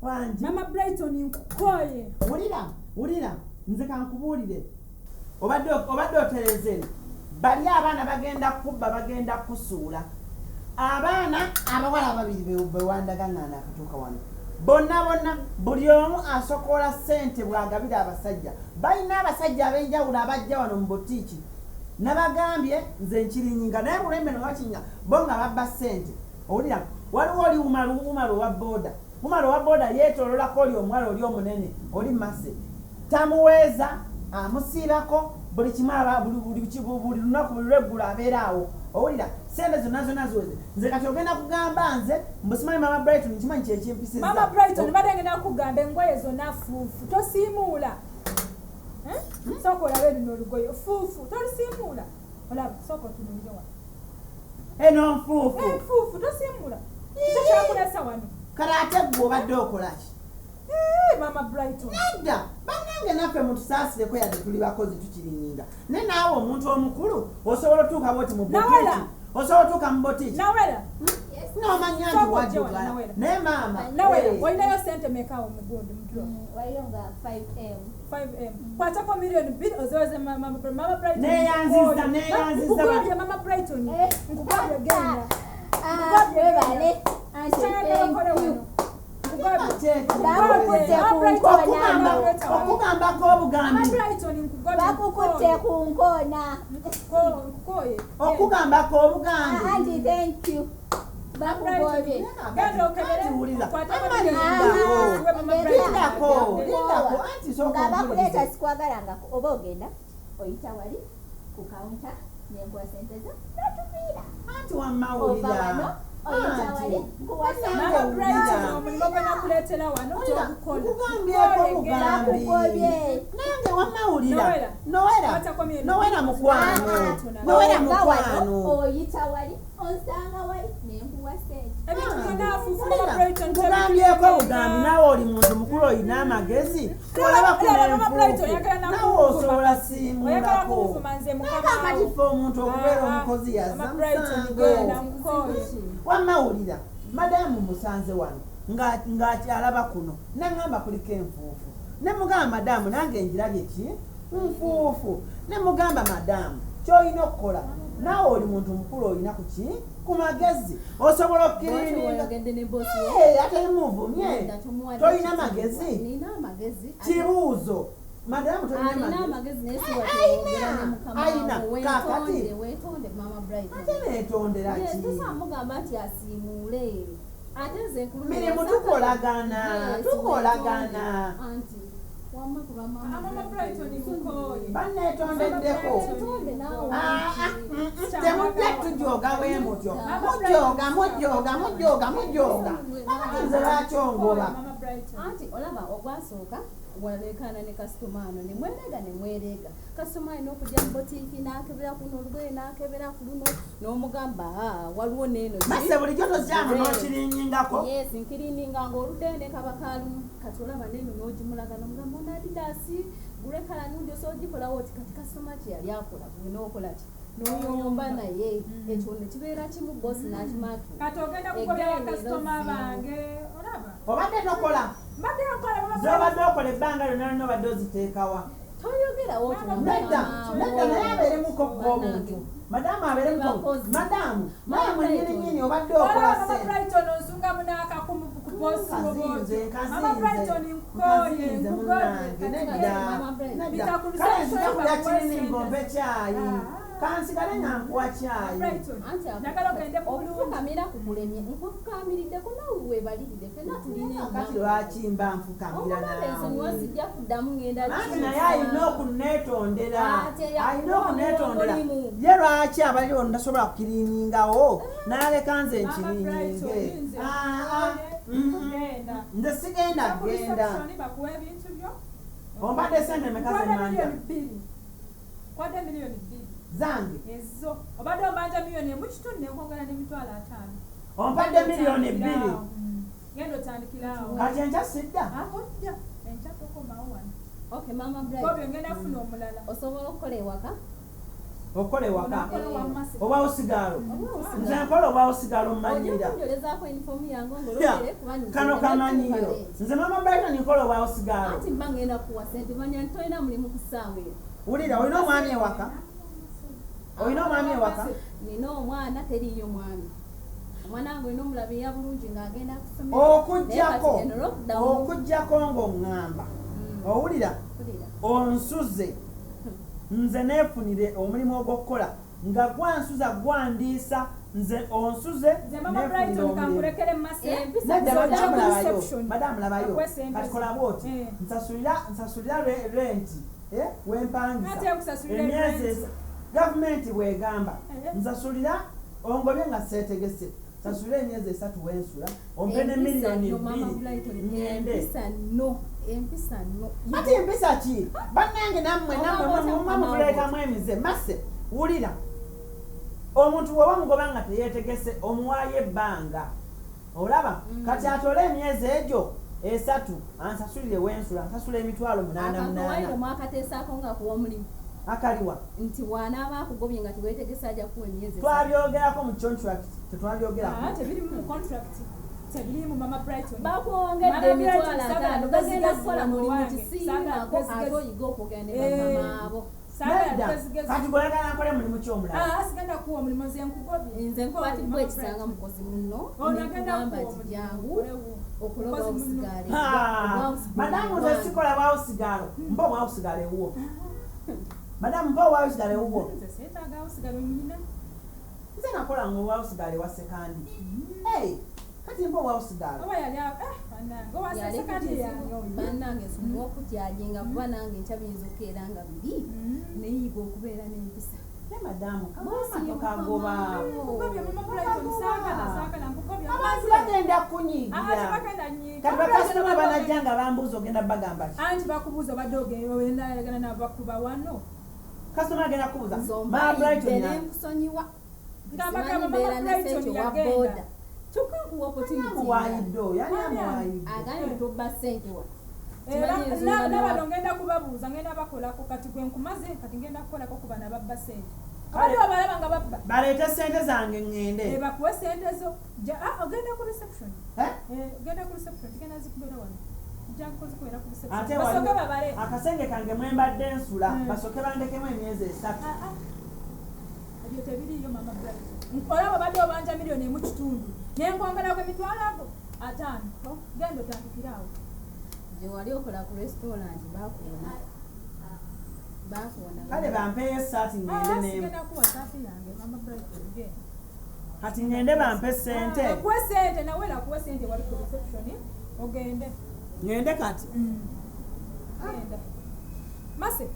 wangi Mama Brighton nkukoye wulira nze kankubuulire obadde oterezere bali abaana bagenda kubba bagenda kusuula abaana abawala ababiri bewandagaŋŋaana akatuuka wano bonna buli omu asokola ssente bwagabira abasajja balina abasajja ab'enjawulo abajja wano mu botiiki nabagambye nze nkirinyinga naye bulembe nowakinga bo nga babba ssente owulira waliwo oli umalo owa booda yeetoololako oli omuwala oli omunene oli mase tamuweeza amusiibako buli kimu buli lunaku buli lweggulu abeera awo owulira sente zonna ziweze nze kati ogenda kugamba nze mbusimanyi Mama Brighton nkimanyi kyekimpisiza Mama Brighton badde ngenda kugamba engoye zonna fuufu tosiimuula sooka olabe bino olugoye fuufu tolisiimuula olaba sooka otunulire wano eno nfuufu tosiimuula kyo kyakulesa wano kale ate gwe obadde okolaki Mama Brighton nedda bannange naffe mutusaasireko yadde tuli bakozi tukirinyinga naye naawe omuntu omukulu osobola otuuka bwoti mu botiiki osobola otuuka mu botiiki nawera nomanya nti waddugala naye maama nawera walinayo sente mekawo mugundi mutlo waliyo nga 5M kwatako miliyoni 2 ozoweze Mama Brighton neyanziza nkugobye Mama Brighton nkugobye genda webale okugambako obugambi bakukutte ku nkoona okugambako obugambi anti thank you bakugobye nga bakuleeta sikwagalangako oba ogenda oyita wali ku kawunta nenkuwa sente zo notufiira anti wamawulira Mama Brighton omulimu gwe nakuleetera wano okugambyeko obugambi nange wamawulira nowera mukwano oyita wali onsanga wali nenkuwa sente kugambyeko obugambi nawe oli muntu mukulu olina amagezi olaba kunenfuufu nawe osobola siimulako akatifa omuntu okubeera omukozi yazza musango wamawulira madamu musanze wano ng'akyalaba kuno naŋŋamba kuliko enfuufu ne mugamba madamu nange njirabye ki nfuufu ne mugamba madamu ky'olina okukola naawe oli muntu mukulu olina ku ki ku magezi osobola okkiriringa ate muvumye tolina magezi kibuuzo madamu tolina magezi ayina kakati ate neetondera ki mirimu tukolagana banneetondeddeko temujja tujoga bwe mutyo mujooga nze lwakyongoba anti olaba ogwasooka walekana ne kastomano nemwerega kastomano n'okujja mu botiiki n'akebera kuno olugoye n'akebera ku luno n'omugamba waliwo neeno mase bulijjo tozyamu n'okirinyingako yes nkirininga ng'oluddeyo ne kabakalumu kati olaba neeno n'ogimulaga n'omugamba onaadidasi gulekala nundi osoogikolawo oti kati kasitoma kye yali akola gwe n'okola ki n'oyomba naye ekyo nekibeera kimu bosi n'akimaaki kati ogenda kukolera kasitoma bange olaba obadde tokola zobadde okola ebbanga lyonna lino obadde oziteekawa toyogerawo nedda naye abeeremuko gw'omuntu madamu abeeremuko madamu naye mwenyininyini obadde okola Brighton osunga munakakumu ku posi wobozi Mama Brighton nkoye munange nedda kale nzija kulya kinini ngombe kyayi kansigale nyankuwa kyayi okufukamira kukulemye nkukukamirideko nawe webalirire fena tulina kati lwaki mba nfukamira nawe kuddamu ngenda anti naye alina okuneetondera ye lwaki abaliwo ndasobola kukiriningawo naleka nze nkirininge nze sigenda genda ombadde sente mekazemanja kwadde miliyoni 2 zange ezo obadde ombanja miliyoni 1.5 nekwongera n'emitwalo 5 ompadde miliyoni 2 genda otandikirawo kati enkya sidda ojja enkya tokomawo wano okay Mama Bright ngenda funa omulala osobola okukola ewaka okole waka Onakola wa Mase. oba osigalo nze nkola oba osigalo mmanyira okunjolezaako uniform yange Ya, ngolobere kuba kano kamanyiiro nze mama Brighton nkola oba osigalo ati mba ngenda kuwa sente manya nti tolina mulimu ku ssaawa eyo wulira olina omwami ewaka olina omwami ewaka nina omwana teriiyo mwami omwana wange olina omulabirira bulungi ng'agenda kusomera okujjako ng'oŋŋamba owulira onsuze nze neefunire omulimu ogw'okukola nga gwansuza gwandiisa nze onsuze madamu labayo katikola bwoti nsasulira renti wempangisa emyezi gavumenti bwegamba nsasulira ongobye nga seetegese nsasulira emyezi 3 wensula ompe ne miliyoni 2 ngende empisa no ati empisa ki bannange nammwe muleetamu emize Mase wulira omuntu bw'oba mugoba nga teyeetegese omuwaayo ebbanga olaba kati atole emyezi egyo 3 ansasulire wensula nsasula emitwalo 88 mwakateesaako nga kuwa omulimu akaliwa nti wanaaba akugobye nga teweetegesa ajja kuwa emyezi twabyogerako mu contract tetwabyogerako tebiri mu contract tebiri mu Mama Brighton bakwongedde emitwalo 5 bagenda kukola mulimu kisiingako ate oyiga okugenda bamama abo kati bweyagala nkole mulimu kyomulala sigenda kuwa omulimu nze nkugobye nze nkwatibwa ekisanga mukozi muno nekugamba nti jangu okuloba obusigaale madamu nze sikola bwawusigaalo mpa obwawusigaalo ewuwo madamu mpa obwawusigaalo ewuwo nze nakola nga obwawusigaalo ewa sekandi kati mpa obwawusigaalo bannange nsonyiwa okutyajinga kuba nange nkyabiyinza okukeera nga bibi neyiga okubeera n'empisa madamu kagoba abantu bagenda kunyiigira kati bakasitoma banajja nga bambuuza ogenda bagamba ki anti bakubuuza obadde ogendayagana nabakuba wano kasitoma agenda kubuuza Mama Brighton nenkusonyiwa ngambagamba Mama Brighton yagenda kyokka nkuwa opportunity amuwaayidde yani amuwaayidde agambye tobba ssente wa nabano ngenda kubabuuza ngenda bakolako kati gwe nkumaze kati ngenda kukolako ku bana babba ssente abali abalaba nga babba baleete ssente zange ŋŋende bakuwe ssente zo ogenda ku reception ogenda ku reception tigenda zikubeera wano kozikubeera ku reception basoke babale akasenge kange mwembadde nsula basoke bandekemu emyezi 3 ebyo tebiriyo Mama Brighton olaba badde obanja miliyoni 1.5 nenkwongerako emitwalo ago 5 genda otandikiraawo gyewali okola ku restaurant bakuwona kale bampeyo esaati ŋŋende sigenda kuwa saati yange Mama Brighton genda kati ŋŋende bampe ssente kuwe ssente nawera kuwe ssente wali ku reception ogende ŋŋende kati genda Mase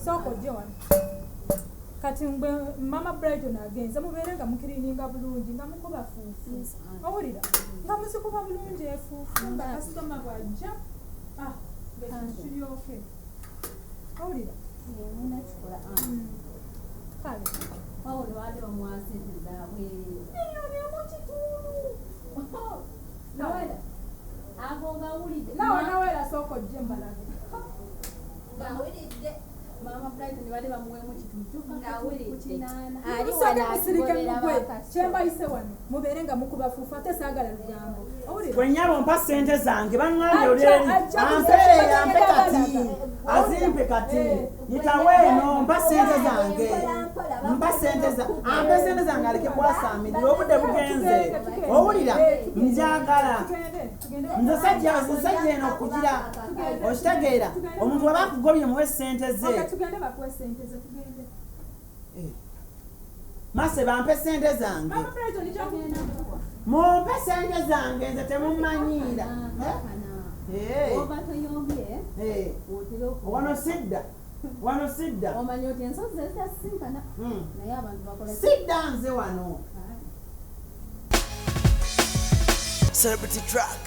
sooka ojje wano kati mgbe Mama Brighton agenze mubeere nga mukirininga bulungi nga mukuba fuufu owulira nga muzikuba bulungi efuufu nga kasitoma bwajja gekiryoke owulira kale Paulo wale bamwasiriza miliyoni 1.5 nawera ago ngawulidde nawera sooka ojje mbalabe ngawulidde Mama Brighton wale bamuwemu kitutu ngawulidde ali kusirika mugwe kyembayise wano mubeere nga mukuba fuufu ate saagala lugambo gwenyabo mpa ssente zange baŋŋambye olyeri ampe kati azimpe kati yitaweeno mpa ssente zange ampe ssente zange aleke bwasaamirira obudde bugenze owulira njagala nze sajja eno okugira okitegeera omuntu waba akugobye muwe ssente ze Mase bampe ssente zange mumpe ssente zange nze temumanyiira wano sidda omanyi oti ensozi zezitasinkana naye abantu bakola sidda nze wano Celebrity Track.